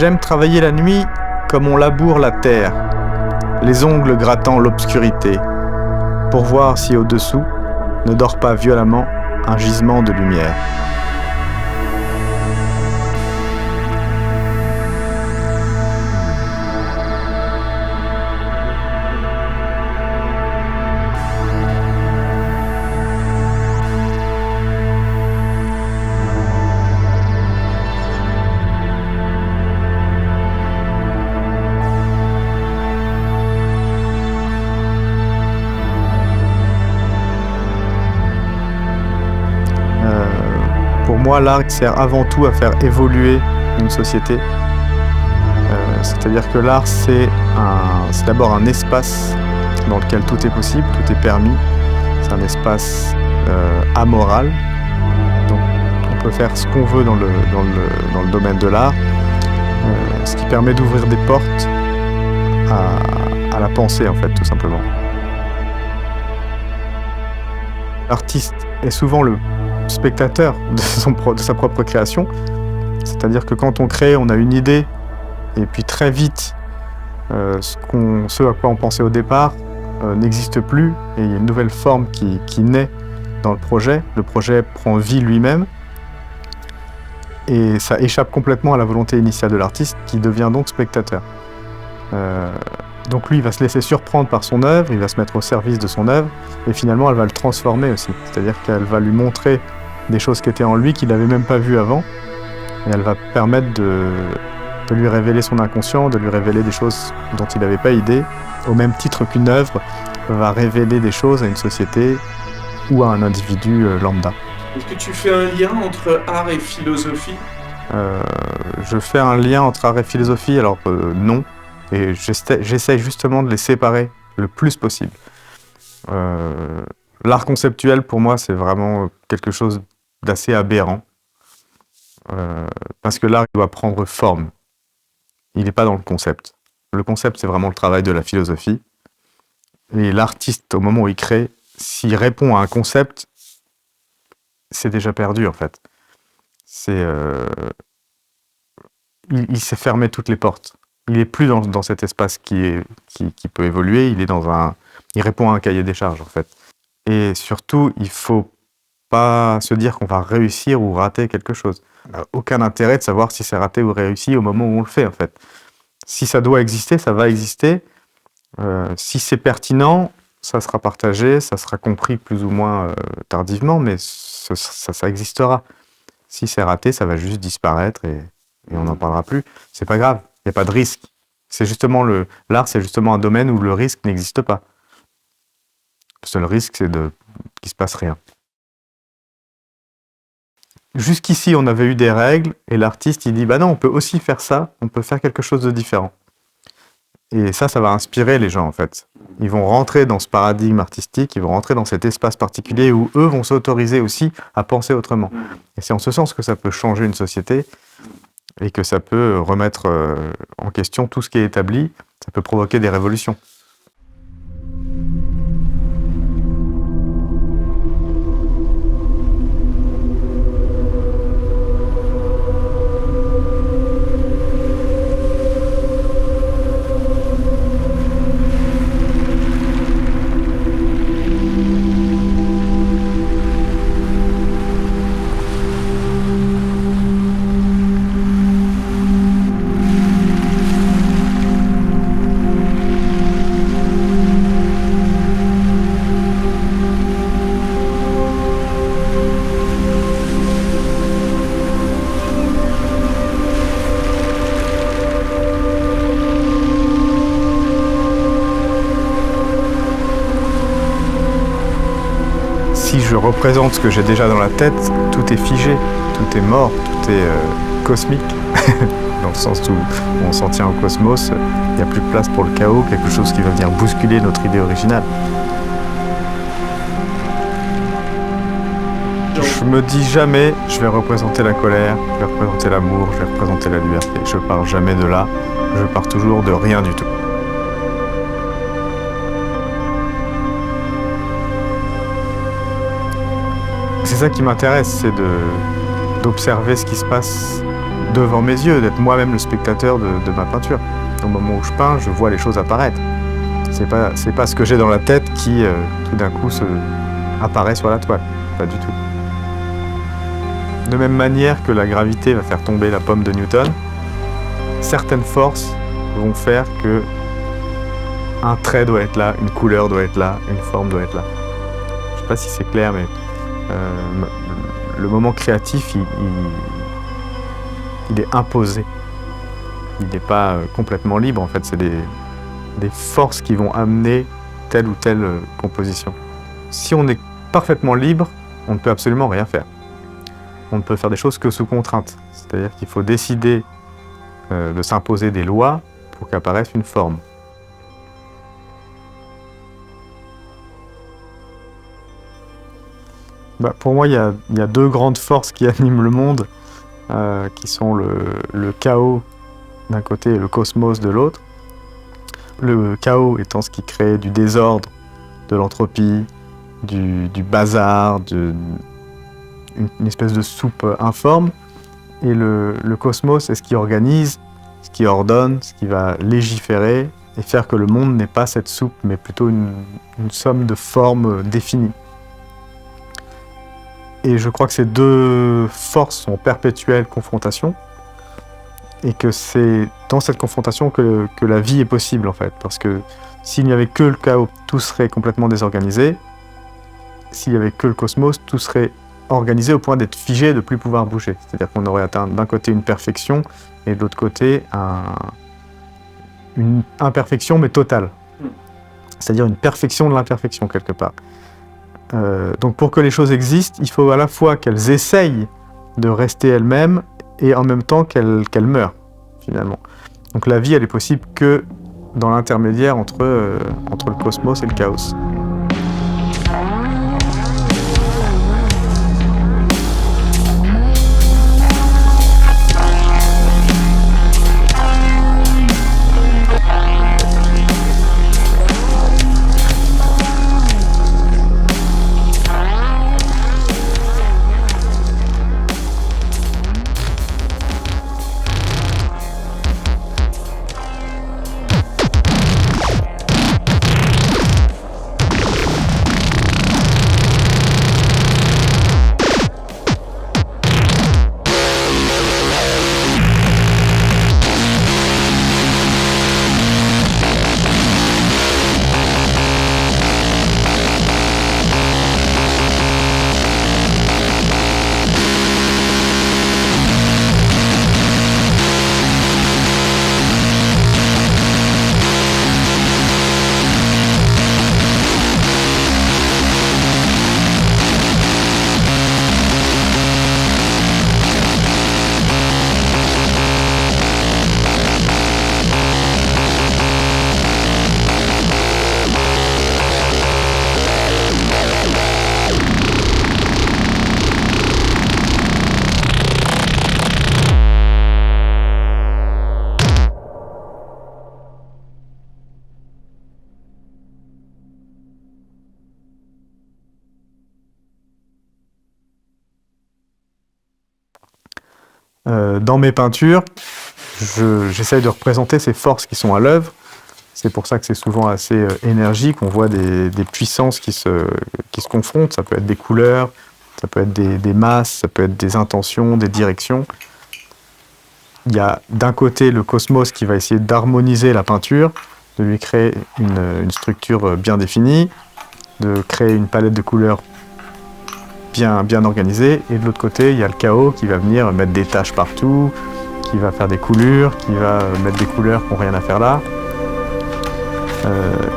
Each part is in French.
J'aime travailler la nuit comme on laboure la terre, les ongles grattant l'obscurité, pour voir si au-dessous ne dort pas violemment un gisement de lumière. Pour moi, l'art sert avant tout à faire évoluer une société. C'est-à-dire que l'art, c'est d'abord un espace dans lequel tout est possible, tout est permis. C'est un espace amoral. Donc, on peut faire ce qu'on veut dans le domaine de l'art, ce qui permet d'ouvrir des portes à la pensée, en fait, tout simplement. L'artiste est souvent le spectateur de sa propre création. C'est-à-dire que quand on crée, on a une idée, et puis très vite, ce à quoi on pensait au départ n'existe plus, et il y a une nouvelle forme qui naît dans le projet. Le projet prend vie lui-même, et ça échappe complètement à la volonté initiale de l'artiste, qui devient donc spectateur. Donc lui, il va se laisser surprendre par son œuvre, il va se mettre au service de son œuvre, et finalement, elle va le transformer aussi. C'est-à-dire qu'elle va lui montrer des choses qui étaient en lui qu'il n'avait même pas vues avant, et elle va permettre de lui révéler son inconscient, de lui révéler des choses dont il n'avait pas idée, au même titre qu'une œuvre va révéler des choses à une société ou à un individu lambda. Est-ce que tu fais un lien entre art et philosophie ? Je fais un lien entre art et philosophie, alors non, et j'essaie justement de les séparer le plus possible. L'art conceptuel, pour moi, c'est vraiment quelque chose d'assez aberrant, parce que l'art doit prendre forme. Il n'est pas dans le concept. Le concept, c'est vraiment le travail de la philosophie. Et l'artiste, au moment où il crée, s'il répond à un concept, c'est déjà perdu, en fait. Il s'est fermé toutes les portes. Il n'est plus dans cet espace qui peut évoluer. Il répond à un cahier des charges, en fait. Et surtout, il ne faut pas se dire qu'on va réussir ou rater quelque chose. On n'a aucun intérêt de savoir si c'est raté ou réussi au moment où on le fait, en fait. Si ça doit exister, ça va exister. Si c'est pertinent, ça sera partagé, ça sera compris plus ou moins tardivement, mais ça existera. Si c'est raté, ça va juste disparaître et on n'en parlera plus. C'est pas grave, il n'y a pas de risque. L'art, c'est justement un domaine où le risque n'existe pas. Le seul risque, c'est qu'il ne se passe rien. Jusqu'ici, on avait eu des règles, et l'artiste, il dit, bah non, on peut aussi faire ça, on peut faire quelque chose de différent. Et ça va inspirer les gens, en fait. Ils vont rentrer dans ce paradigme artistique, ils vont rentrer dans cet espace particulier où eux vont s'autoriser aussi à penser autrement. Et c'est en ce sens que ça peut changer une société, et que ça peut remettre en question tout ce qui est établi, ça peut provoquer des révolutions. Si je représente ce que j'ai déjà dans la tête, tout est figé, tout est mort, tout est cosmique. Dans le sens où on s'en tient au cosmos, il n'y a plus de place pour le chaos, quelque chose qui va venir bousculer notre idée originale. Je me dis jamais, je vais représenter la colère, je vais représenter l'amour, je vais représenter la liberté. Je pars jamais de là, je pars toujours de rien du tout. C'est ça qui m'intéresse, c'est d'observer ce qui se passe devant mes yeux, d'être moi-même le spectateur de ma peinture. Au moment où je peins, je vois les choses apparaître. C'est pas ce que j'ai dans la tête qui, tout d'un coup, apparaît sur la toile. Pas du tout. De même manière que la gravité va faire tomber la pomme de Newton, certaines forces vont faire que un trait doit être là, une couleur doit être là, une forme doit être là. Je sais pas si c'est clair, mais le moment créatif, il est imposé. Il n'est pas complètement libre, en fait. C'est des forces qui vont amener telle ou telle composition. Si on est parfaitement libre, on ne peut absolument rien faire. On ne peut faire des choses que sous contrainte. C'est-à-dire qu'il faut décider de s'imposer des lois pour qu'apparaisse une forme. Pour moi, il y a deux grandes forces qui animent le monde, qui sont le chaos d'un côté et le cosmos de l'autre. Le chaos étant ce qui crée du désordre, de l'entropie, du bazar, une espèce de soupe informe. Et le cosmos est ce qui organise, ce qui ordonne, ce qui va légiférer et faire que le monde n'est pas cette soupe, mais plutôt une somme de formes définies. Et je crois que ces deux forces sont en perpétuelle confrontation, et que c'est dans cette confrontation que la vie est possible, en fait. Parce que s'il n'y avait que le chaos, tout serait complètement désorganisé. S'il n'y avait que le cosmos, tout serait organisé au point d'être figé et de ne plus pouvoir bouger. C'est-à-dire qu'on aurait atteint d'un côté une perfection, et de l'autre côté une imperfection, mais totale. C'est-à-dire une perfection de l'imperfection, quelque part. Donc pour que les choses existent, il faut à la fois qu'elles essayent de rester elles-mêmes et en même temps qu'elles meurent, finalement. Donc la vie, elle est possible que dans l'intermédiaire entre le cosmos et le chaos. Dans mes peintures, j'essaye de représenter ces forces qui sont à l'œuvre. C'est pour ça que c'est souvent assez énergique. On voit des puissances qui se confrontent. Ça peut être des couleurs, ça peut être des masses, ça peut être des intentions, des directions. Il y a d'un côté le cosmos qui va essayer d'harmoniser la peinture, de lui créer une structure bien définie, de créer une palette de couleurs bien organisée, et de l'autre côté, il y a le chaos qui va venir mettre des taches partout, qui va faire des coulures, qui va mettre des couleurs qui n'ont rien à faire là.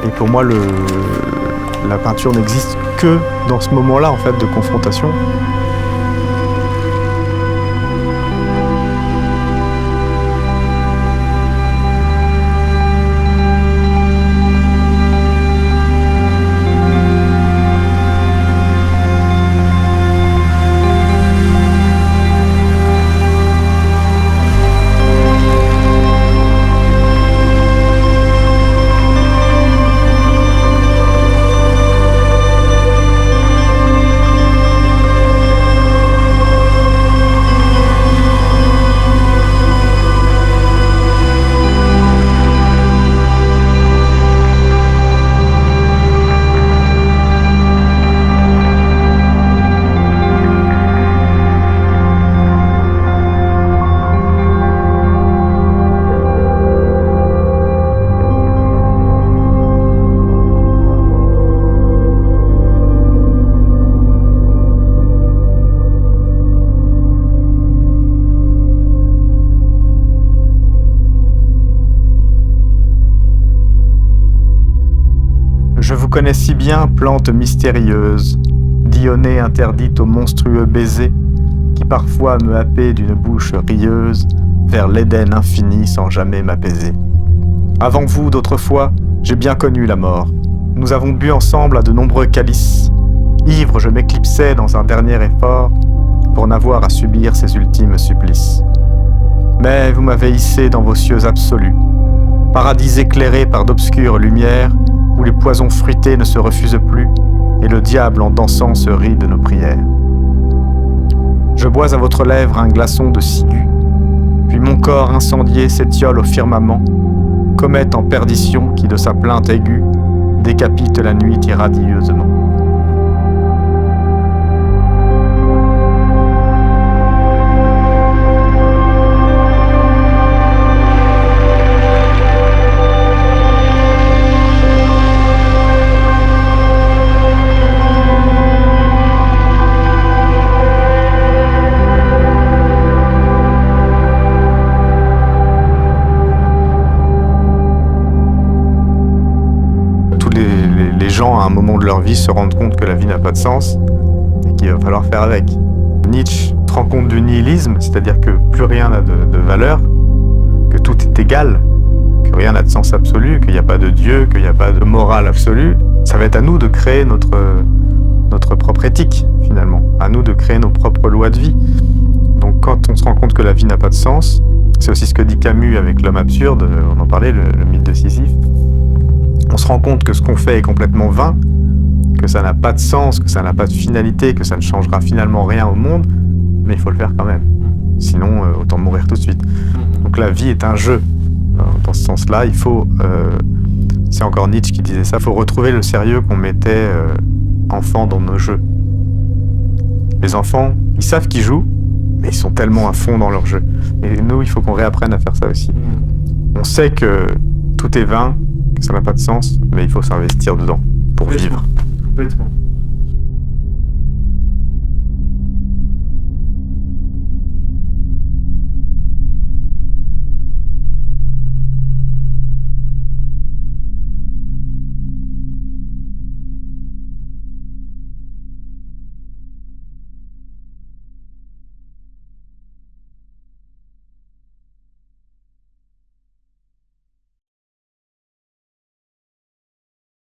Et pour moi, la peinture n'existe que dans ce moment-là, en fait, de confrontation. connais si bien, plante mystérieuse, Dionée interdite aux monstrueux baisers, qui parfois me happaient d'une bouche rieuse vers l'Éden infini sans jamais m'apaiser. Avant vous, d'autrefois, j'ai bien connu la mort. Nous avons bu ensemble à de nombreux calices. Ivre, je m'éclipsais dans un dernier effort pour n'avoir à subir ces ultimes supplices. Mais vous m'avez hissé dans vos cieux absolus, paradis éclairé par d'obscures lumières, où les poisons fruités ne se refusent plus, et le diable en dansant se rit de nos prières. Je bois à votre lèvre un glaçon de ciguë, puis mon corps incendié s'étiole au firmament, comète en perdition qui de sa plainte aiguë décapite la nuit irradieusement. Les gens, à un moment de leur vie, se rendent compte que la vie n'a pas de sens et qu'il va falloir faire avec. Nietzsche se rend compte du nihilisme, c'est-à-dire que plus rien n'a de valeur, que tout est égal, que rien n'a de sens absolu, qu'il n'y a pas de Dieu, qu'il n'y a pas de morale absolue. Ça va être à nous de créer notre propre éthique, finalement, à nous de créer nos propres lois de vie. Donc quand on se rend compte que la vie n'a pas de sens, c'est aussi ce que dit Camus avec l'homme absurde, on en parlait, le mythe de Sisyphe. On se rend compte que ce qu'on fait est complètement vain, que ça n'a pas de sens, que ça n'a pas de finalité, que ça ne changera finalement rien au monde, mais il faut le faire quand même. Sinon, autant mourir tout de suite. Donc la vie est un jeu. Dans ce sens-là, il faut, c'est encore Nietzsche qui disait ça, il faut retrouver le sérieux qu'on mettait enfant dans nos jeux. Les enfants, ils savent qu'ils jouent, mais ils sont tellement à fond dans leur jeu. Et nous, il faut qu'on réapprenne à faire ça aussi. On sait que tout est vain, que ça n'a pas de sens, mais il faut s'investir dedans pour vivre. Complètement.